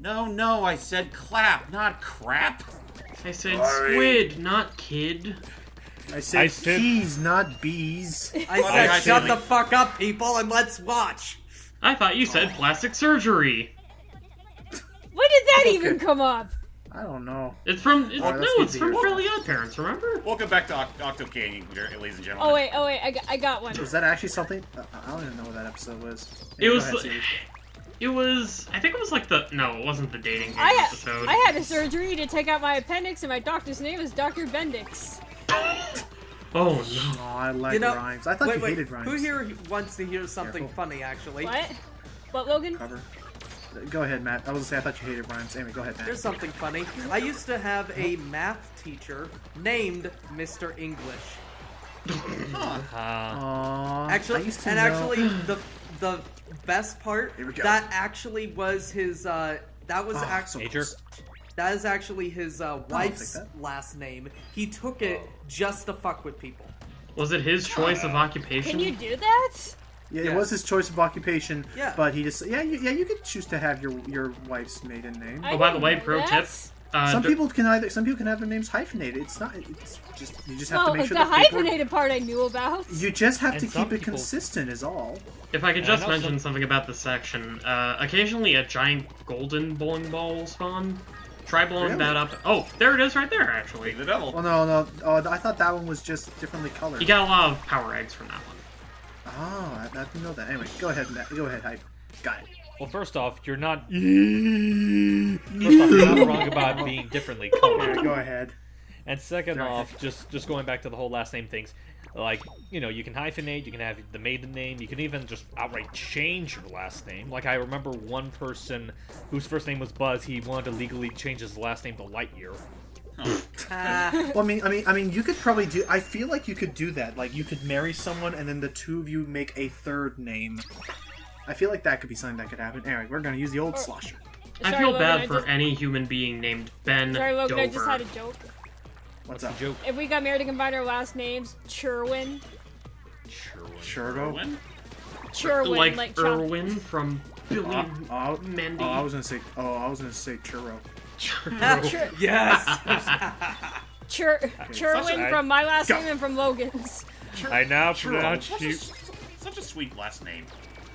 No, I said clap, not crap. I said squid, not kid. I said keys, not bees. I said shut the fuck up, people, and let's watch. I thought you said plastic surgery. When did that even come up? I don't know. It's from it's from Fairly Odd Parents. Remember? Welcome back to Octo Canyon, ladies and gentlemen. Oh wait, I got one. Was that actually something? I don't even know what that episode was. It was. It was. I think it was like the. No, it wasn't the dating game episode. I had a surgery to take out my appendix, and my doctor's name is Dr. Bendix. Oh no! Oh, I like rhymes. I thought you hated rhymes. Who here wants to hear something funny? Actually, What, Logan? Cover. Go ahead, Matt. I was gonna say I thought you hated rhymes. Anyway, go ahead, Matt. Here's something funny. I used to have a math teacher named Mr. English. Actually, the best part, that actually was his. That is actually his wife's last name. He took it just to fuck with people. Was it his choice of occupation? Can you do that? Yeah, it was his choice of occupation. Yeah. But he just you could choose to have your wife's maiden name. Oh, by the way, pro tip. Some people can have their names hyphenated. It's just you just have to make sure the hyphenated part I knew about. You just have to keep it consistent is all. If I could just mention something about this section, occasionally a giant golden bowling ball will spawn. Try blowing that up. Oh, there it is right there, actually. The devil. Oh, no. Oh, I thought that one was just differently colored. You got a lot of power eggs from that one. Oh, I didn't know that. Anyway, go ahead, Matt. Go ahead, Hype. Got it. Well, first off, you're not wrong about being differently colored. Yeah, go ahead. And second off, just going back to the whole last name things, like, you can hyphenate, you can have the maiden name, you can even just outright change your last name. Like, I remember one person whose first name was Buzz, he wanted to legally change his last name to Lightyear. Well, I mean, you could probably do. I feel like you could do that. Like, you could marry someone, and then the two of you make a third name. I feel like that could be something that could happen. Anyway, we're gonna use the old slosher. I feel bad for any human being named Ben. Sorry, Logan, Dover. I just had a joke. What's up? Joke? If we got married to combine our last names, Sherwin. Shergo? Sherwin, like Irwin from Billy Mandy. I was gonna say churro. Yes. Cherwin from my last name and from Logan's. I now pronounce you. Such a sweet last name.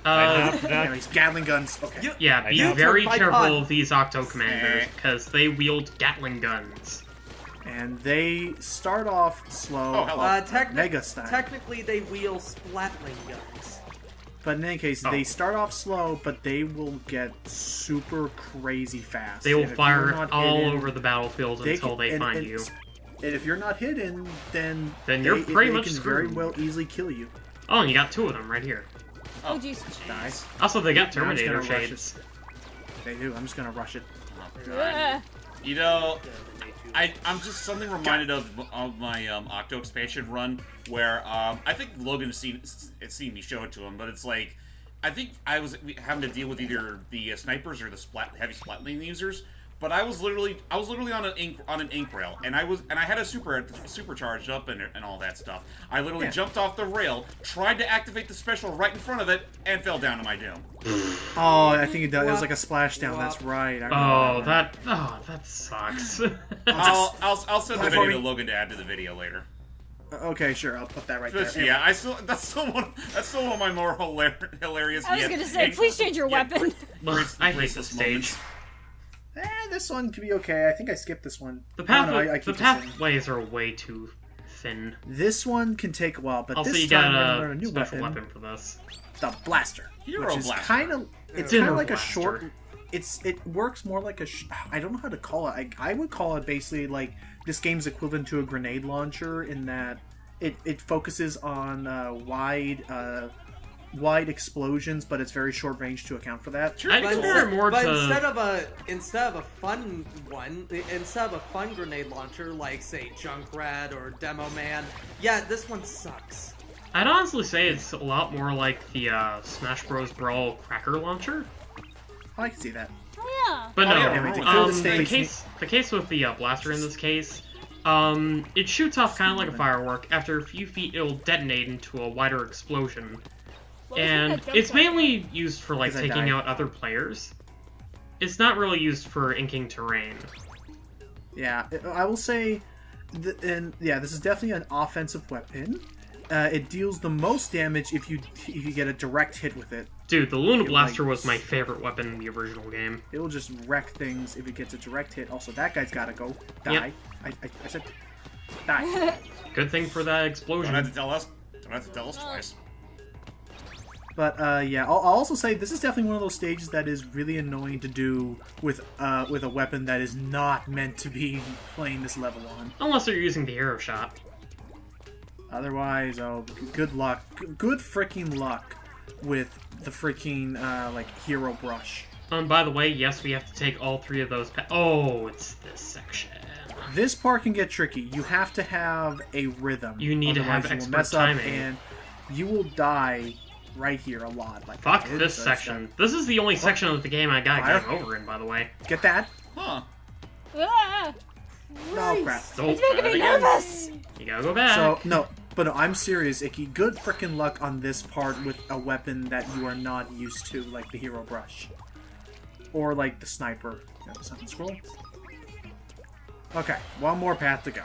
Anyways, Gatling guns. Okay. Yeah, be very careful of these Octo Commanders, because they wield Gatling guns. And they start off slow, Mega style. Technically, they wield Splatling guns. But in any case, they start off slow, but they will get super crazy fast. They will fire all over the battlefield until they find you. And if you're not hidden, then you're pretty much can screwed. very well easily kill you. Oh, and you got two of them right here. Oh, jeez. Nice. Also, they got Terminator shades. They do. I'm just gonna rush it. You know, I'm just suddenly reminded of my Octo expansion run where I think Logan has seen me show it to him, but it's like I think I was having to deal with either the snipers or the heavy splatling users. But I was literally on an ink rail, and I had a supercharged up and all that stuff. I literally jumped off the rail, tried to activate the special right in front of it, and fell down to my doom. Oh, I think it does. It was like a splashdown. That's right. That sucks. I'll send the video to Logan to add to the video later. Okay, sure. I'll put that right there. Yeah, that's still one of my more hilarious. I was gonna say, please change your weapon. I hate this stage. This one could be okay. I think I skipped this one. The pathways are way too thin. This one can take a while, but also, this you time got we're gonna learn a new special weapon for this. The blaster, Hero which is blaster. kind of like a short. It works more like a. I don't know how to call it. I would call it basically like this game's equivalent to a grenade launcher in that it focuses on wide explosions, but it's very short range to account for that. Sure, instead of a fun grenade launcher like say Junkrat or Demo Man, this one sucks. I'd honestly say it's a lot more like the Smash Bros. Brawl Cracker Launcher. I can see that. Oh yeah. But the case with the blaster in this case, it shoots off kind of like a firework. After a few feet, it'll detonate into a wider explosion. And it's mainly used for like taking out other players. It's not really used for inking terrain. Yeah, I will say, this is definitely an offensive weapon. It deals the most damage if you get a direct hit with it. Dude, the Luna Blaster was my favorite weapon in the original game. It will just wreck things if it gets a direct hit. Also, that guy's gotta go. Die. Yep. I said die. Good thing for that explosion. Don't have to tell us. Don't have to tell us twice. But yeah, I'll also say this is definitely one of those stages that is really annoying to do with a weapon that is not meant to be playing this level on. Unless you're using the arrow shot. Otherwise, oh, good luck. Good freaking luck with the freaking like hero brush. By the way, yes, we have to take all 3 of those. Oh, it's this section. This part can get tricky. You have to have a rhythm. You need to have Otherwise, you will expert mess up timing. and you will die right here a lot. Like Fuck I did, this so section. This is the only section of the game I got Fire. game over in, by the way. Get that? Huh. Ah, No crap. So, it's making me again. nervous. you gotta go back. So no, I'm serious, Icky. Good freaking luck on this part with a weapon that you are not used to, like the hero brush, or like the sniper. Something scroll. Okay, one more path to go,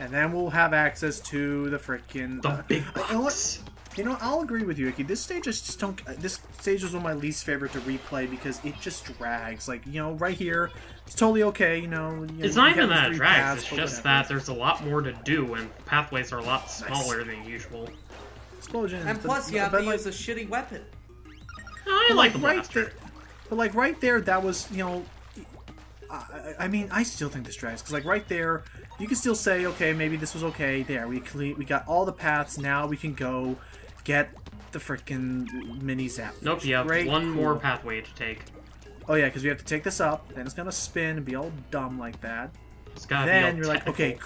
and then we'll have access to the freaking the big you know what? box. You know, I'll agree with you, Icky. This stage This stage is one of my least favorite to replay because it just drags. Like, you know, right here, it's totally okay. You know, It's not even that it drags, it's just that there's a lot more to do, and pathways are a lot smaller than usual. Explosion. And plus, you have to use a shitty weapon. I like the blaster. But like right there, that was, you know, I mean, I still think this drags because like right there, you can still say, okay, maybe this was okay. There, we got all the paths. Now we can go get the freaking mini zap. Nope, you have Great, one more cool. pathway to take. Oh yeah, because we have to take this up. Then it's gonna spin and be all dumb like that. It's gotta Then be you're like, okay.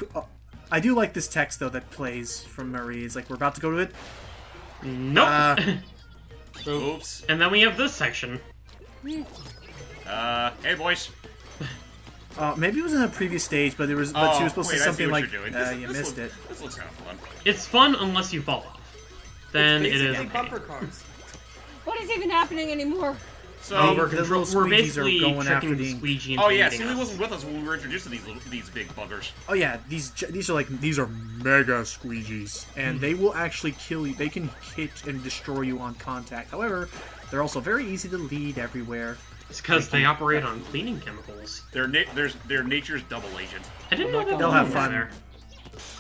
I do like this text though that plays from Marie. It's like we're about to go to it. Nope. Oops. And then we have this section. Hey, boys. Maybe it was in a previous stage, but there was. But she was supposed to say something like, "You missed it." This looks kind of fun. It's fun unless you fall off. Then it It's is. basically bumper cars. What is even happening anymore? So, We're the little we're squeegees basically are going after tricking the- squeegee into oh yeah, eating Sealy us. wasn't with us when we were introduced to these big buggers. Oh yeah, these are mega squeegees, and they will actually kill you. They can hit and destroy you on contact. However, they're also very easy to lead everywhere. It's because they operate on cleaning chemicals. They're nature's double agent. I didn't know that They'll was have over fun. there.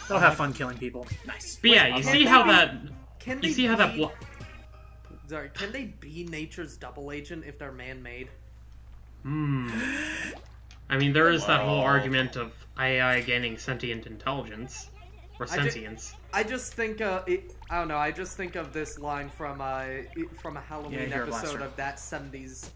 They'll have fun killing people. Nice. But yeah, you see how that. Can You they see how that. be- Sorry, can they be nature's double agent if they're man-made? I mean, there is that whole Wow. argument of AI gaining sentient intelligence or sentience. I just think, I don't know. I just think of this line from a Halloween here, episode Blaster. of that '70s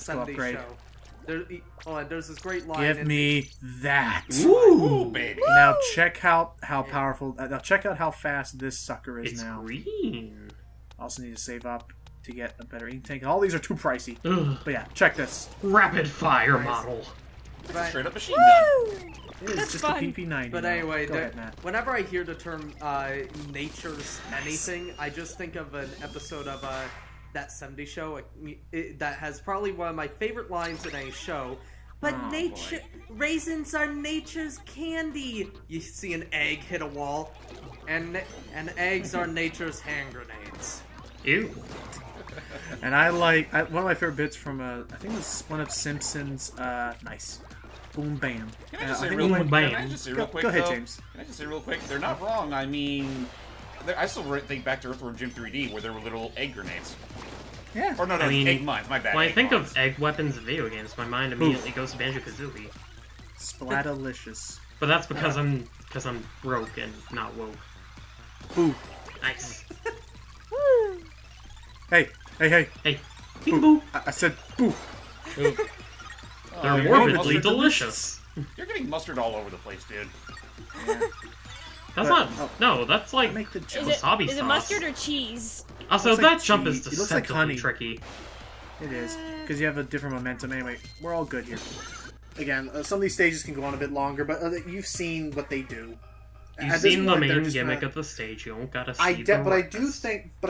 go upgrade. show. There's this great line. Give in- me that. Ooh, baby. Now check how powerful. Now check out how fast this sucker is It's now. green. Also need to save up to get a better intake. All these are too pricey. Ugh. But yeah, check this. Rapid fire Nice. model. But, Straight up machine gun. It is That's just fun. a PP90. but now. anyway, Go ahead, Matt. whenever I hear the term nature's anything, I just think of an episode of that '70s show that has probably one of my favorite lines in a show. But Oh, nature raisins are nature's candy. You see an egg hit a wall, and eggs are nature's hand grenades. Ew. And one of my favorite bits from I think it was one of Simpsons. Nice. Boom bam. Can I just I say think real we quick? went- Can I just say Go- real quick? go ahead, though? James. Can I just say real quick? They're not wrong. I mean, I still think back to Earthworm Jim 3D where there were little egg grenades. Yeah. Or no, I mean, egg mines. My bad. When I egg think mines. of egg weapons in video games, my mind immediately goes to Banjo-Kazooie. Splatterlicious. But that's because I'm broke and not woke. Boo. Nice. Hey. Hey, Boo. peekaboo. I said boo. They're you're morbidly getting delicious. You're getting mustard all over the place, dude. That's But- not. No, that's like Make the Is jump. it, wasabi is it sauce. mustard or cheese? Also, Looks that like jump is cheese. It looks like deceptively honey. tricky. It is because you have a different momentum. Anyway, we're all good here. Again, some of these stages can go on a bit longer, but you've seen what they do. You've At this seen the point, they're main just gimmick not- of the stage. You don't gotta see the but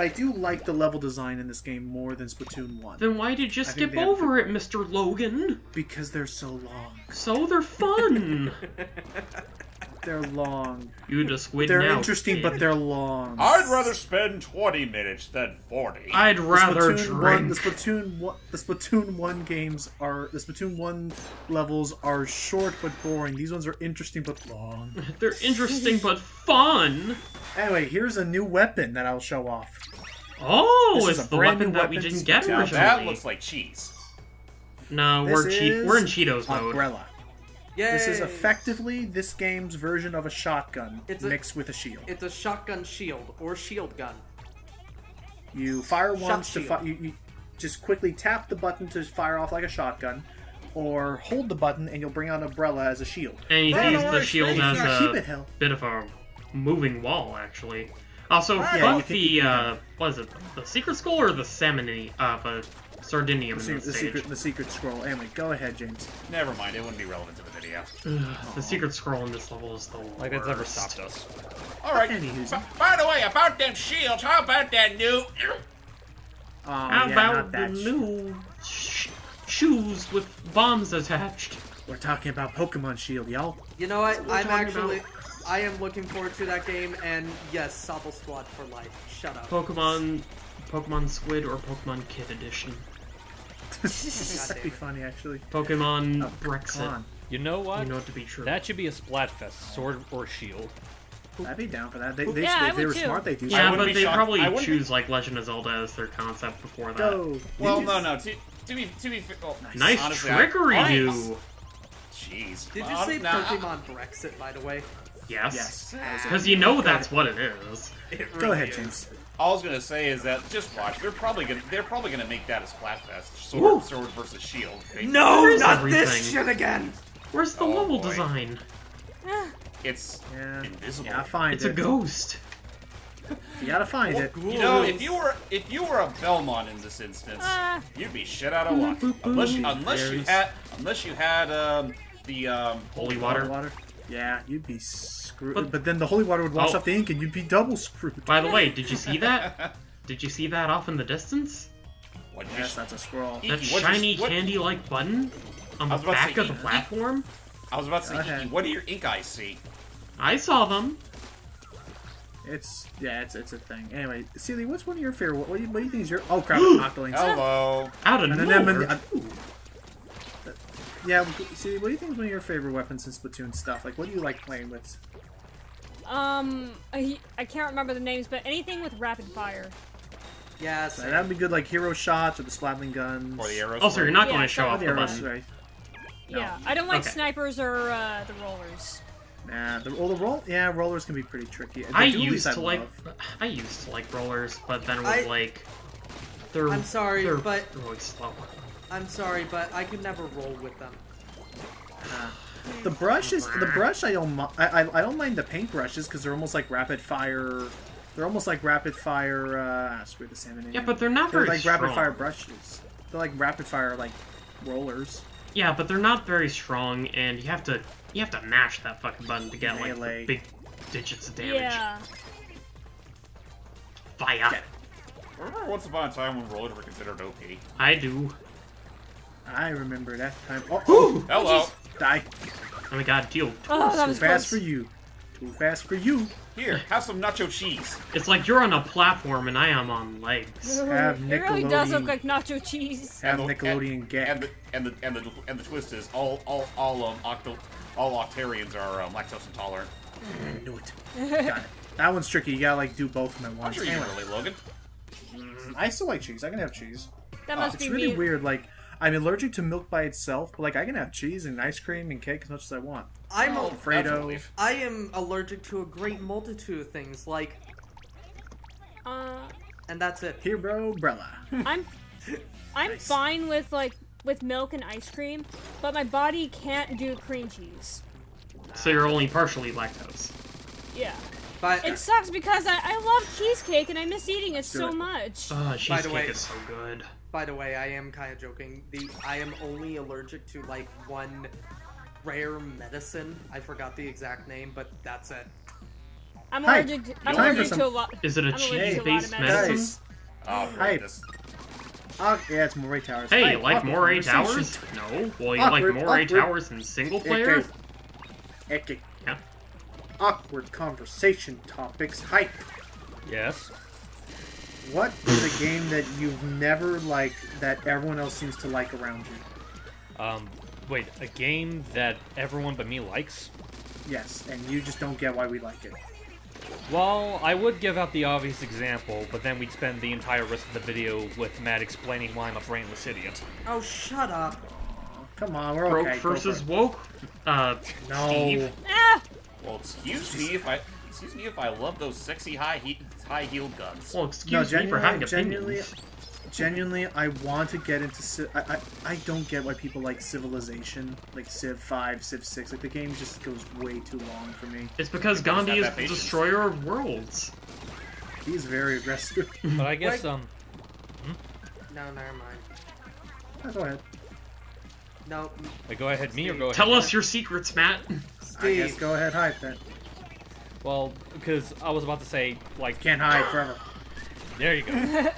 I rest. do like the level design in this game more than Splatoon 1. Then why did you I think skip they have over it, Mr. Logan? Because they're so long. So they're fun. They're long. You just win They're now, interesting, kid. but they're long. I'd rather spend 20 minutes than 40. I'd rather The drink. Splatoon 1 games are... The Splatoon 1 levels are short but boring. These ones are interesting but long. They're interesting but fun. Anyway, here's a new weapon that I'll show off. Oh, This is it's a the brand weapon new that we weapon didn't get Now originally. that looks like cheese. No, This we're in is Cheetos mode. Umbrella. Yay! This is effectively this game's version of a shotgun It's mixed with a shield. It's a shotgun shield or shield gun. You fire once to shield. you just quickly tap the button to fire off like a shotgun, or hold the button and you'll bring out Umbrella as a shield. And you Right, can use don't the worry, shield Steve. as Yeah, keep it, a hell. bit of a moving wall, actually. Also, Yeah, fuck you can- the, what is it, the Secret Skull or the Salmon, Sardinium in The this stage? secret scroll. Anyway, go ahead, James. Never mind, it wouldn't be relevant to the video. The Secret Scroll in this level is the worst. Like, it's never stopped us. Alright, Anywho's. by the way, about them shields, how about that new... Oh, How yeah, about not the that new shoes with bombs attached? We're talking about Pokemon Shield, y'all. You know what? We're talking I am looking forward to that game, and yes, Sobble Squad for life. Shut up. Pokemon Squid or Pokemon Kid Edition. That'd be funny, actually. Pokemon Oh, Brexit. come on. You know what? You know it to be true. That should be a Splatfest, sword or shield. I'd be down for that. They, Yeah, I if they would were too. smart, they do. I Yeah, wouldn't but be they shocked- probably I wouldn't be- choose like Legend of Zelda as their concept before that. Go. Well, Did no, you- no, to be fair... Oh, Nice honestly, trickery, I- you. Jeez. Did you Well, say now- Pokemon Brexit, by the way? Yes. Yes. that was it. Because you know that's what it is. It Go really ahead, is. James. All I was gonna say is that just watch. They're probably gonna make that a Splatfest. Woo. Sword versus shield. No, Where's not everything? this shit again! Where's the Oh, level boy. design? It's Yeah. invisible. Yeah, find It's it. a ghost. You gotta find it. You know, if you were a Belmont in this instance, you'd be shit out of luck. Unless you had the Holy Water. water. Yeah, you'd be screwed. But- But then the holy water would wash Oh. off the ink, and you'd be double screwed. By the way, did you see that? Did you see that off in the distance? What did Yes, you, that's a scroll. Iki, That what'd you- shiny what- candy-like button on I the was about to back say, of the Iki. platform? I was about to say, Go ahead. Iki, what do your ink eyes see? I saw them. It's a thing. Anyway, Celia, what's one of your favorite? What do you think is your? Oh crap, Octolinks. Hello. Out of And then nowhere. Yeah, Celia, what do you think is one of your favorite weapons in Splatoon stuff? Like, what do you like playing with? I can't remember the names, but anything with rapid fire. Yeah, So that would be good, like hero shots or the splatling guns. Or the arrows. Also, you're not Yeah, going to show some Or off the the arrows, button. right? Yeah, I don't like Okay. snipers or the rollers. Nah, the roll. Yeah, rollers can be pretty tricky. The I dualies used to love. like rollers, but then it was like they're I'm sorry, they're but- really slow. I'm sorry, but I can never roll with them. The brush is the brush. I don't mind the paint brushes because they're almost like rapid fire. They're almost like rapid fire. Screw the salmon. Yeah, but they're not they're very like strong. rapid fire brushes. They're like rapid fire like rollers. Yeah, but they're not very strong, and you have to mash that fucking button to get like Melee. the big digits of damage. Yeah. Fire. Remember once upon a time when rollers were considered OP? I do. I remember that time. Oh, Hello. die! Oh my god, deal. Oh, that Too was fast close. for you. Too fast for you. Here, have some nacho cheese. It's like you're on a platform and I am on legs. Have It really does Nickelodeon- look like nacho cheese. Have And the- Nickelodeon gag. And the twist is all Octarians are lactose intolerant. I knew it. Got it. That one's tricky. You gotta like do both of them at I'm once. sure you Anyway, really, Logan. I still like cheese. I can have cheese. That must It's be really me. weird. Like I'm allergic to milk by itself, but like I can have cheese and ice cream and cake as much as I want. I'm Oh, a, that's a Fredo. relief. I am allergic to a great multitude of things, like, and that's it. Hero Brella. I'm Nice. fine with with milk and ice cream, but my body can't do cream cheese. So you're only partially lactose. Yeah. But It sucks because I love cheesecake and I miss eating it so it. much. Oh, cheesecake way- is so good. by the way, I am kind of joking. I am only allergic to like one rare medicine. I forgot the exact name, but that's it. I'm Hi. allergic to, I'm Time for allergic some- to a lot. Is it a I'm allergic to a lot of cheese-based medicine. medicine? Guys. Oh, Hi. great. This. Yeah, it's Moray Towers. Hey, Hi, you like awkward Moray conversation. Towers? No. Well, you Awkward, like Moray awkward. Towers in single player? Okay. Yeah. Awkward conversation topics. Hype. Yes. What is a game that you've never liked that everyone else seems to like around you? Wait, a game that everyone but me likes? Yes, and you just don't get why we like it. Well, I would give out the obvious example, but then we'd spend the entire rest of the video with Matt explaining why I'm a brainless idiot. Oh, shut up. Come on, we're Broke okay. Go versus for it. woke? No. Steve? Ah! Well, excuse me if I love those sexy high-heeled guns. Well, excuse me for having opinions. Genuinely, I want to get into. I don't get why people like Civilization, like Civ 5, Civ 6. Like the game just goes way too long for me. It's because Everybody's Gandhi got is that the patience. destroyer of worlds. He's very aggressive. But I guess, Wait. No, never mind. Oh, go ahead. No, go ahead, me or go ahead? Tell us your secrets, Matt. I guess Steve. go ahead, hype then. Well, because I was about to say, like, Can't hide forever. there you go.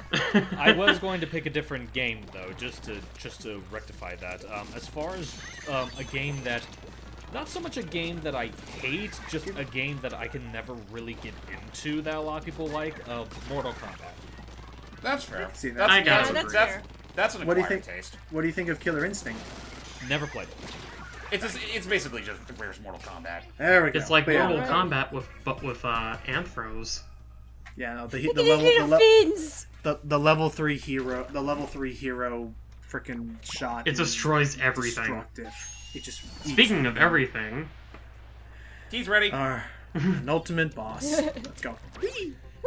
I was going to pick a different game though, just to rectify that. As far as a game that, not so much a game that I hate, just a game that I can never really get into that a lot of people like. Mortal Kombat. That's fair. See that. That's, I gotta that's agree. fair. That's an What do you acquired think? taste. What do you think of Killer Instinct? Never played it. It's basically just where's Mortal Kombat. There we go. It's like But yeah, Mortal Alright. Kombat with anthros. Yeah, no, Look at these little fins! the level 3 hero, freaking shot. It is destroys everything. Destructive. It just. Speaking of everything, He's ready. An ultimate boss. Let's go.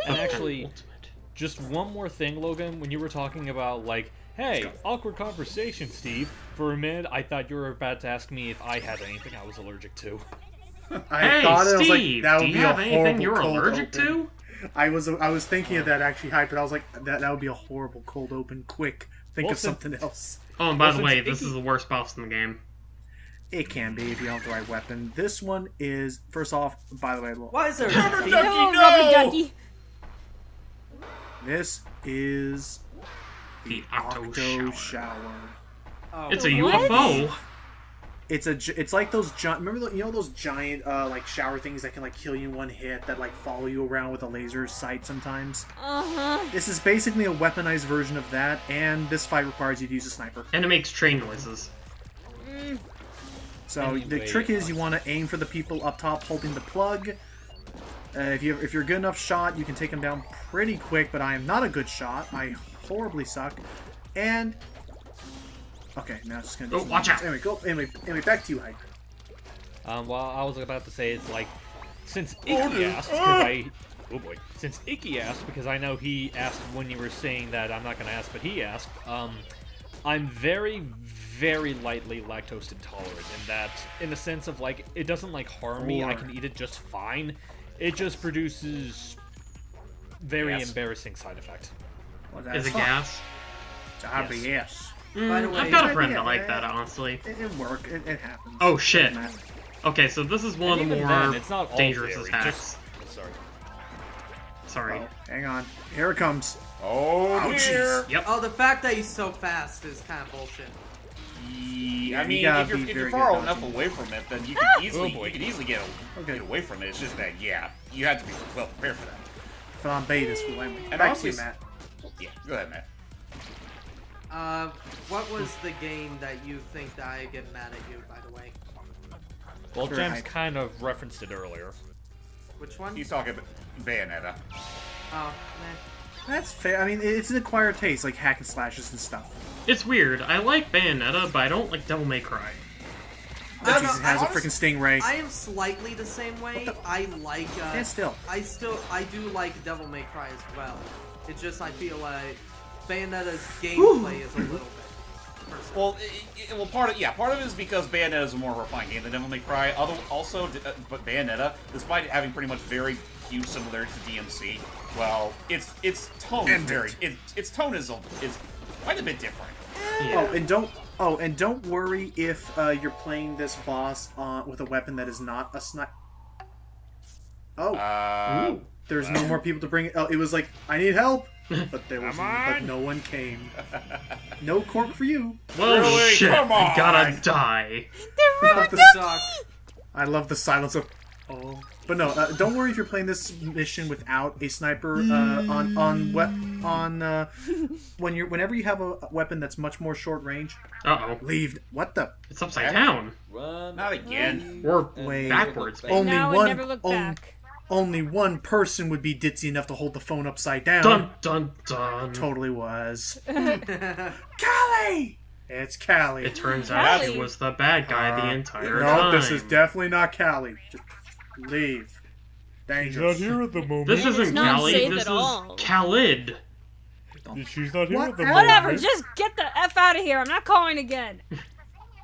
And actually, ultimate. just one more thing, Logan. When you were talking about like, hey, Let's awkward conversation, Steve. For a minute, I thought you were about to ask me if I had anything I was allergic to. I Hey, thought it was Steve, like that do would you be a have anything horrible you're cold allergic open. to? I was thinking of that actually, hype, but I was like that would be a horrible cold open. Quick, think Well, of something else. Oh, and by the Well, way, since this Icky- is the worst boss in the game. It can be if you don't have the right weapon. This one is first off. By the way, Why is there Rubber nothing? ducky, No, no! rubber ducky! this is The Octo shower. Oh, It's a What? UFO. It's like those giant. Remember, you know those giant like shower things that can like kill you in one hit that like follow you around with a laser sight sometimes. Uh-huh. This is basically a weaponized version of that, and this fight requires you to use a sniper. And it makes train noises. So the Anyway. trick is you want to aim for the people up top holding the plug. If you're a good enough shot, you can take them down pretty quick. But I am not a good shot. I horribly suck. And okay, now it's just gonna. Do Oh, some watch damage. Anyway, back to you, Hype. Well, I was about to say it's like, since Icky asked, since Icky asked, because I know he asked when you were saying that I'm not going to ask, but he asked, I'm very, very lightly lactose intolerant in that, in the sense of like, it doesn't like harm me, I can eat it just fine, it just produces very Yes. embarrassing side effect. Well, that's Is it fine. gas? Yes. By the way, I've got a Yeah, friend yeah, that like yeah. that, honestly. It worked. It happens. Oh, shit. Doesn't matter. Okay, so this is one And of the even more then, it's not all dangerous dairy, attacks. Sorry. Sorry. Oh, hang on. Here it comes. Oh Ouchies. dear. Yep. Oh, the fact that he's so fast is kind of bullshit. Yeah, I you mean, gotta if you're, be if very you're far good enough dodging. away from it, then you can easily Oh, boy. you can easily get away from it. It's just that you have to be well prepared for that. Flambe this fool. And Back also, to you, Matt. Yeah, go ahead, Matt. What was the game that you think that I get mad at you, by the way? Well, Sure, James I- kind of referenced it earlier. Which one? He's talking about Bayonetta. Oh, That's fair. I mean, it's an acquired taste, like hack and slashes and stuff. It's weird. I like Bayonetta, but I don't like Devil May Cry. I don't Jesus know, has a honest- freaking stingray. I am slightly the same way. I like. Stand still. I do like Devil May Cry as well. It's just I feel like Bayonetta's gameplay is a little bit. Personal. Well, part of it is because Bayonetta is a more refined game than Devil May Cry. But Bayonetta, despite having pretty much very huge similarities to DMC, well, its tone is its tone is quite a bit different. Yeah. And don't worry if you're playing this boss with a weapon that is not a sniper. Oh, there's no more people to bring it. Oh, it was like, I need help, but no one came. No cork for you. Whoa, Really? shit! Come on. I gotta die. I love the silence of oh. But no, don't worry if you're playing this mission without a sniper whenever you have a weapon that's much more short range. Uh-oh. Leave. What the? It's upside down. Run. Not again. Or Wait. backwards. Only Now I one. never look back. Only one person would be ditzy enough to hold the phone upside down. Dun dun dun. Totally was. Callie. It's Callie. It turns out she Callie. was the bad guy the entire no, time. this is definitely not Callie. Just leave. Dangerous. She's not here at the moment. This isn't not Callie, safe this at is all. Khalid. She's not here at the Whatever. moment. Whatever, just get the F out of here. I'm not calling again.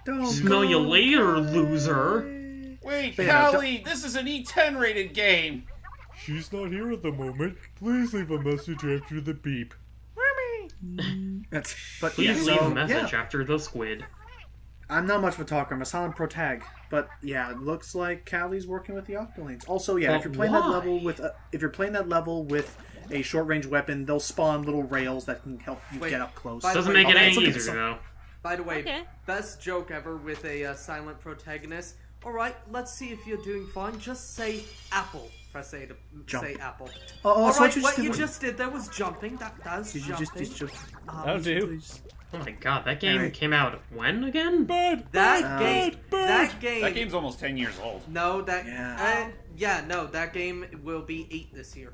Don't Smell you go later, away. loser. Wait, But yeah, Callie, this is an E10 rated game. She's not here at the moment. Please leave a message after the beep. But Please yeah, leave so, a message yeah. after the squid. I'm not much of a talker. I'm a silent protag. But yeah, it looks like Callie's working with the Octolanes. Also, yeah, if But you're playing that why? level with a short range weapon, they'll spawn little rails that can help you Wait, get up close. by the Doesn't way, make it any okay, easier, though. By the way, Okay. best joke ever with a silent protagonist. Alright, let's see if you're doing fine. Just say apple. Press A to Jump. say apple. Oh, so Alright, what what you you just did- just did there was jumping. That's Did you jumping. just That'll do. Oh my god, that game Alright. came out when again? That game. That game. That game's almost 10 years old. No, that. Yeah. No, that game will be 8 this year.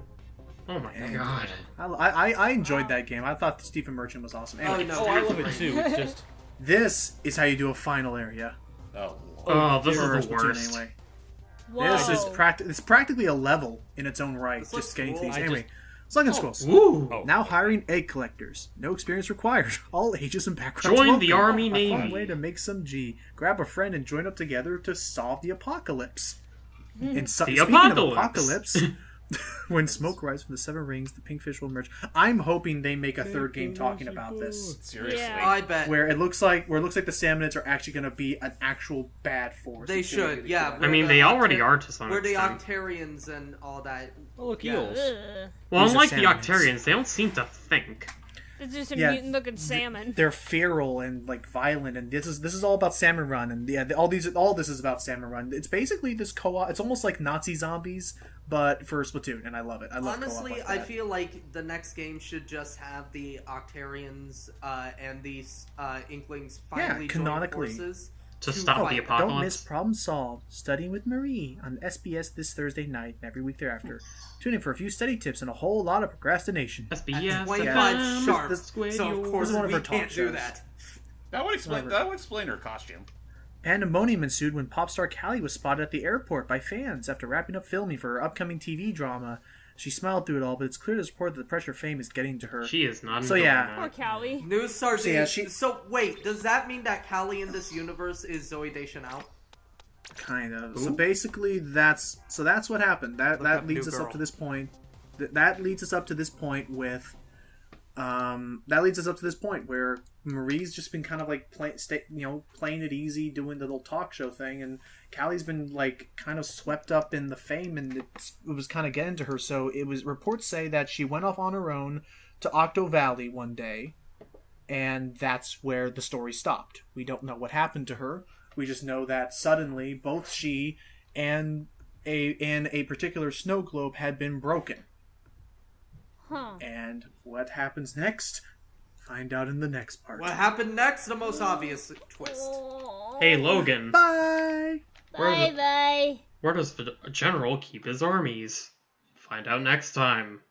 Oh my god. I enjoyed that game. I thought Stephen Merchant was awesome. Anyway, no. Oh, I love it too. It's just this is how you do a final area. Oh. Oh, this For is the Splatoon, worst. Anyway. Whoa. This is it's practically a level in its own right. This looks Just getting cool. things. I Anyway, just- Slugging Skulls. Ooh. Oh. Now hiring egg collectors. No experience required. All ages and backgrounds. Join the welcome. Army A Navy. fun way to make some G. Grab a friend and join up together to solve the apocalypse. The Speaking of apocalypse. apocalypse, when smoke rises from the seven rings, the pink fish will emerge. I'm hoping they make a third game talking about this, Seriously. Yeah. I bet. where it looks like the Salmonids are actually going to be an actual bad force. They It's gonna should, be yeah. cool. I mean, they already are to some We're the extent. Octarians and all that. oh, look, Yeah. eels. Ugh. Well, These are unlike the salmonids. Octarians, they don't seem to think. It's just a Yeah, mutant-looking salmon. They're feral and like violent, and this is all about Salmon Run, and yeah, all this is about Salmon Run. It's basically this co-op. It's almost like Nazi zombies, but for Splatoon, and I love it. I love Honestly, co-op like I that. feel like the next game should just have the Octarians and these Inklings finally join canonically. forces To stop the fight. apocalypse. Don't miss Problem Solved, Studying with Marie on SBS this Thursday night and every week thereafter. Tune in for a few study tips and a whole lot of procrastination. SBS 25 FM, sharp. Squid So of Yours. course This is one of we her talk can't do shows. that. That would explain her costume. Pandemonium ensued when pop star Callie was spotted at the airport by fans after wrapping up filming for her upcoming TV drama. She smiled through it all, but it's clear to report that the pressure of fame is getting to her. She is not So, enjoying yeah. Poor that. Callie. News stars. So, yeah, she- So wait, does that mean that Callie in this universe is Zoe Deschanel? Kind of. Who? So basically, that's what happened. That up leads New us up Girl. to this point. That leads us up to this point with. That leads us up to this point where Marie's just been kind of like playing it easy, doing the little talk show thing, and Callie's been like kind of swept up in the fame, and it was kind of getting to her. So it was reports say that she went off on her own to Octo Valley one day, and that's where the story stopped. We don't know what happened to her. We just know that suddenly both she and a particular snow globe had been broken. Huh. And what happens next? Find out in the next part. What happened next? The most obvious twist. Hey, Logan. Bye! Bye-bye. Where does the general keep his armies? Find out next time.